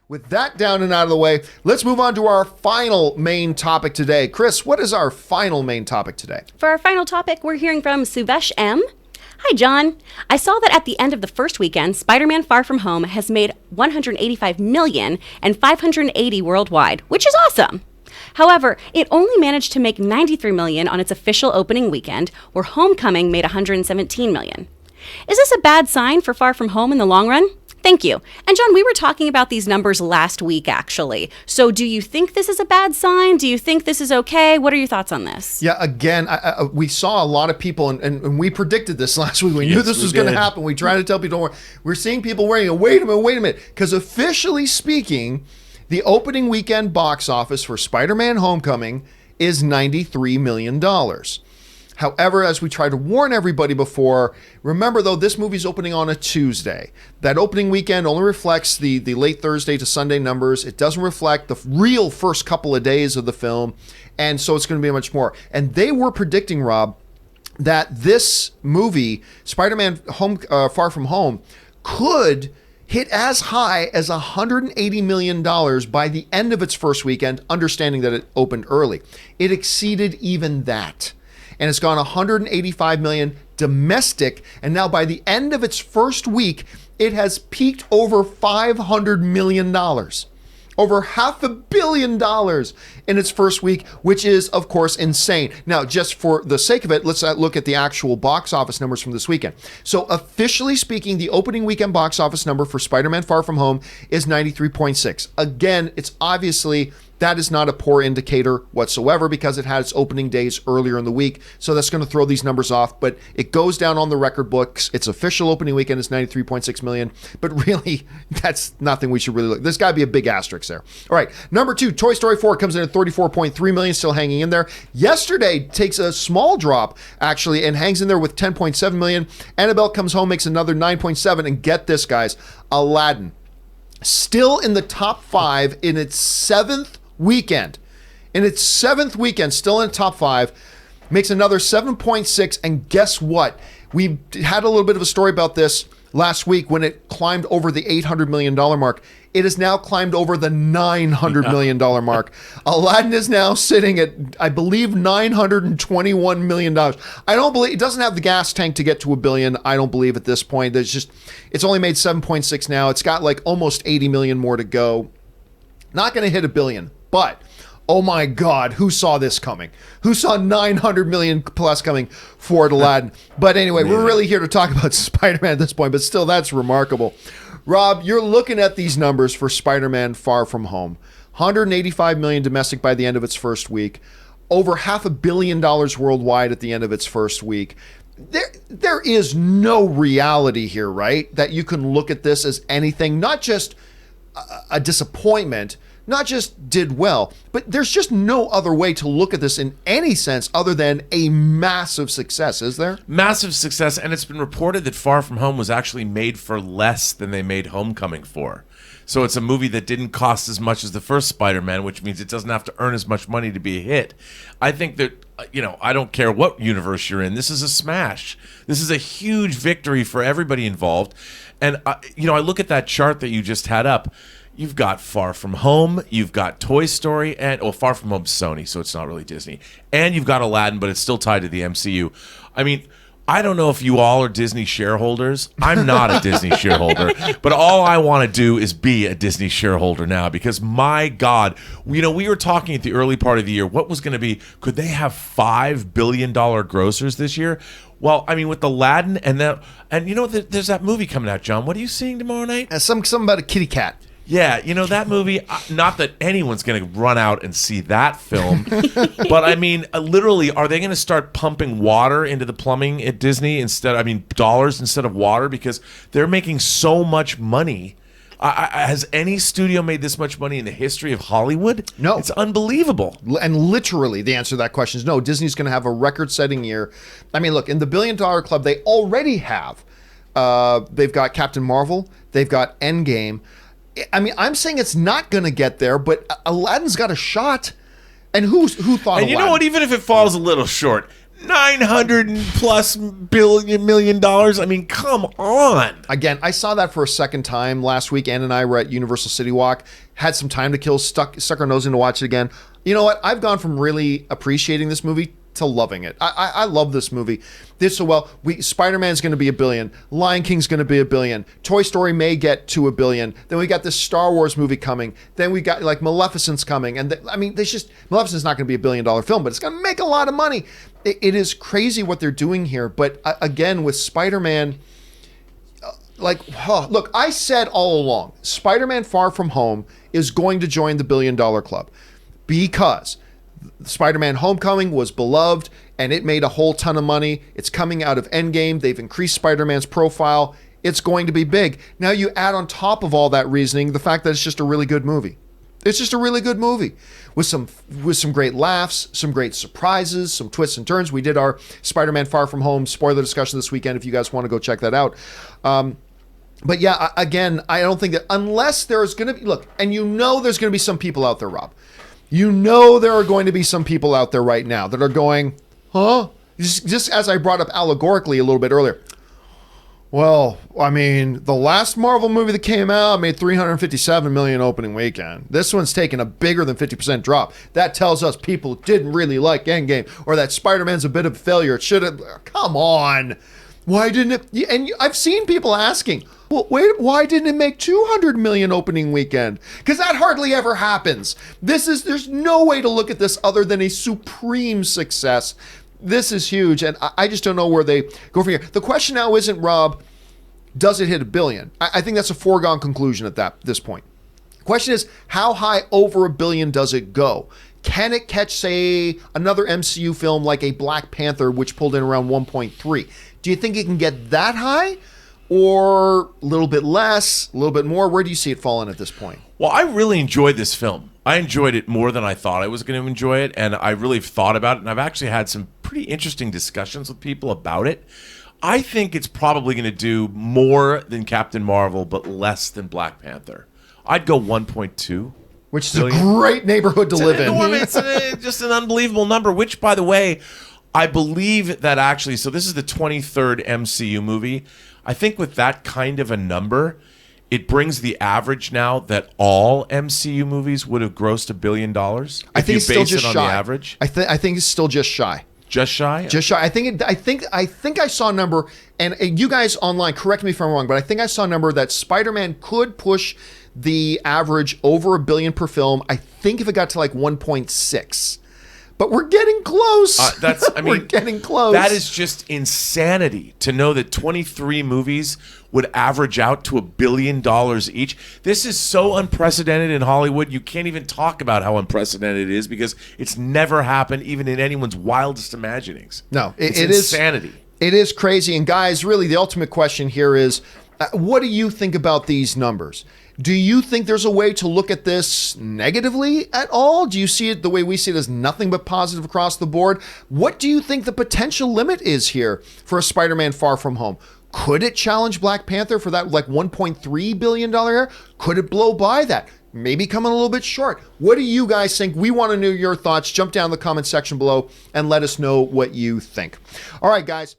With that down and out of the way, let's move on to our final main topic today. Chris, what is our final main topic today? For our final topic, we're hearing from Suthvesh M. Hi, John. I saw that at the end of the first weekend, Spider-Man Far From Home has made $185 million and $580 worldwide, which is awesome. However, it only managed to make $93 million on its official opening weekend, where Homecoming made $117 million. Is this a bad sign for Far From Home in the long run? Thank you. And John, we were talking about these numbers last week, actually. So do you think this is a bad sign? Do you think this is okay? What are your thoughts on this? Yeah, again, we saw a lot of people, and we predicted this last week. We knew this was going to happen. We tried to tell people, don't worry. We're seeing people worrying, wait a minute. Because officially speaking, the opening weekend box office for Spider-Man Homecoming is $93 million. However, as we tried to warn everybody before, remember though, this movie's opening on a Tuesday. That opening weekend only reflects the late Thursday to Sunday numbers. It doesn't reflect the real first couple of days of the film. And so it's going to be much more. And they were predicting, Rob, that this movie, Spider-Man Far From Home, could hit as high as $180 million by the end of its first weekend, understanding that it opened early. It exceeded even that. And it's gone $185 million domestic. And now by the end of its first week, it has peaked over $500 million. Over $500 million in its first week, which is, of course, insane. Now, just for the sake of it, let's look at the actual box office numbers from this weekend. So officially speaking, the opening weekend box office number for Spider-Man Far From Home is 93.6. Again, it's obviously... that is not a poor indicator whatsoever because it had its opening days earlier in the week. So that's going to throw these numbers off, but it goes down on the record books. Its official opening weekend is 93.6 million, but really that's nothing we should really look. There's got to be a big asterisk there. All right. Number 2, Toy Story 4 comes in at 34.3 million, still hanging in there. Yesterday takes a small drop actually and hangs in there with 10.7 million. Annabelle Comes Home makes another 9.7. And get this, guys, Aladdin still in the top 5 in its 7th weekend. In its 7th weekend, still in the top 5, makes another 7.6. And guess what? We had a little bit of a story about this last week when it climbed over the $800 million mark. It has now climbed over the $900 million mark. Aladdin is now sitting at, I believe, $921 million. I don't believe, it doesn't have the gas tank to get to $1 billion. I don't believe at this point. It's only made 7.6 now. It's got like almost 80 million more to go. Not going to hit $1 billion, but oh my God, who saw this coming? Who saw 900 million plus coming for Aladdin? But anyway, we're really here to talk about Spider-Man at this point, but still, that's remarkable. Rob, you're looking at these numbers for Spider-Man Far From Home. 185 million domestic by the end of its first week. Over $500 million worldwide at the end of its first week. There is no reality here, right? That you can look at this as anything, not just a disappointment, not just did well, but there's just no other way to look at this in any sense other than a massive success, is there? Massive success, and it's been reported that Far From Home was actually made for less than they made Homecoming for. So it's a movie that didn't cost as much as the first Spider-Man, which means it doesn't have to earn as much money to be a hit. I think that, I don't care what universe you're in, this is a smash. This is a huge victory for everybody involved. And, I look at that chart that you just had up. You've got Far From Home, you've got Toy Story, and Far From Home's Sony, so it's not really Disney. And you've got Aladdin, but it's still tied to the MCU. I mean, I don't know if you all are Disney shareholders. I'm not a Disney shareholder, but all I want to do is be a Disney shareholder now because, my God, we were talking at the early part of the year, what was going to be, could they have $5 billion grossers this year? Well, I mean, with Aladdin and there's that movie coming out, John. What are you seeing tomorrow night? Something about a kitty cat. Yeah, that movie, not that anyone's going to run out and see that film, but I mean, literally, are they going to start pumping water into the plumbing at Disney dollars instead of water? Because they're making so much money. Has any studio made this much money in the history of Hollywood? No. It's unbelievable. And literally, the answer to that question is no. Disney's going to have a record-setting year. I mean, look, in the $1 billion club, they already have. They've got Captain Marvel. They've got Endgame. I mean, I'm saying it's not going to get there, but Aladdin's got a shot. And who thought And you Aladdin? know what? Even if it falls a little short, $900+ million. I mean, come on. Again, I saw that for a second time last week. Ann and I were at Universal City Walk, had some time to kill, stuck our nose in to watch it again. You know what? I've gone from really appreciating this movie to loving it. I love this movie. Did so well. Spider-Man's going to be $1 billion. Lion King's going to be $1 billion. Toy Story may get to $1 billion. Then we got this Star Wars movie coming. Then we got like Maleficent's coming. And Maleficent's not going to be $1 billion film, but it's going to make a lot of money. It is crazy what they're doing here. But again, with Spider-Man, look, I said all along, Spider-Man Far From Home is going to join the $1 billion club because Spider-Man Homecoming was beloved and it made a whole ton of money. It's coming out of Endgame. They've increased Spider-Man's profile. It's going to be big. Now you add on top of all that reasoning the fact that it's just a really good movie. It's just a really good movie with some great laughs, some great surprises, some twists and turns. We did our Spider-Man Far From Home spoiler discussion this weekend if you guys want to go check that out. But yeah, again, I don't think that unless there's going to be, look, and you know there's going to be some people out there, Rob. You know there are going to be some people out there right now that are going, huh? Just as I brought up allegorically a little bit earlier. Well, I mean, the last Marvel movie that came out made $357 million opening weekend. This one's taken a bigger than 50% drop. That tells us people didn't really like Endgame or that Spider-Man's a bit of a failure. It should have, come on. Why didn't it? And I've seen people asking, well, wait, why didn't it make $200 million opening weekend? Because that hardly ever happens. There's no way to look at this other than a supreme success. This is huge, and I just don't know where they go from here. The question now isn't, Rob, does it hit $1 billion? I think that's a foregone conclusion at this point. The question is, how high over $1 billion does it go? Can it catch, say, another MCU film like a Black Panther, which pulled in around 1.3? Do you think it can get that high? Or a little bit less, a little bit more? Where do you see it falling at this point? Well, I really enjoyed this film. I enjoyed it more than I thought I was going to enjoy it, and I really thought about it, and I've actually had some pretty interesting discussions with people about it. I think it's probably going to do more than Captain Marvel, but less than Black Panther. I'd go 1.2. Which is a great neighborhood to live in. It's just an unbelievable number, which, by the way, I believe that actually, so this is the 23rd MCU movie. I think with that kind of a number, it brings the average now that all MCU movies would have grossed $1 billion. I think it's still just shy. The average, I think it's still just shy. Just shy? Just shy. I think I saw a number, and you guys online, correct me if I'm wrong, but I think I saw a number that Spider-Man could push the average over $1 billion per film. I think if it got to like 1.6. But we're getting close. We're getting close. That is just insanity to know that 23 movies would average out to $1 billion each. This is so unprecedented in Hollywood. You can't even talk about how unprecedented it is because it's never happened even in anyone's wildest imaginings. No, it's insanity. It is crazy. And guys, really the ultimate question here is, what do you think about these numbers? Do you think there's a way to look at this negatively at all? Do you see it the way we see it as nothing but positive across the board? What do you think the potential limit is here for a Spider-Man Far From Home? Could it challenge Black Panther for that like $1.3 billion era? Could it blow by that? Maybe coming a little bit short. What do you guys think? We want to know your thoughts. Jump down in the comment section below and let us know what you think. All right, guys.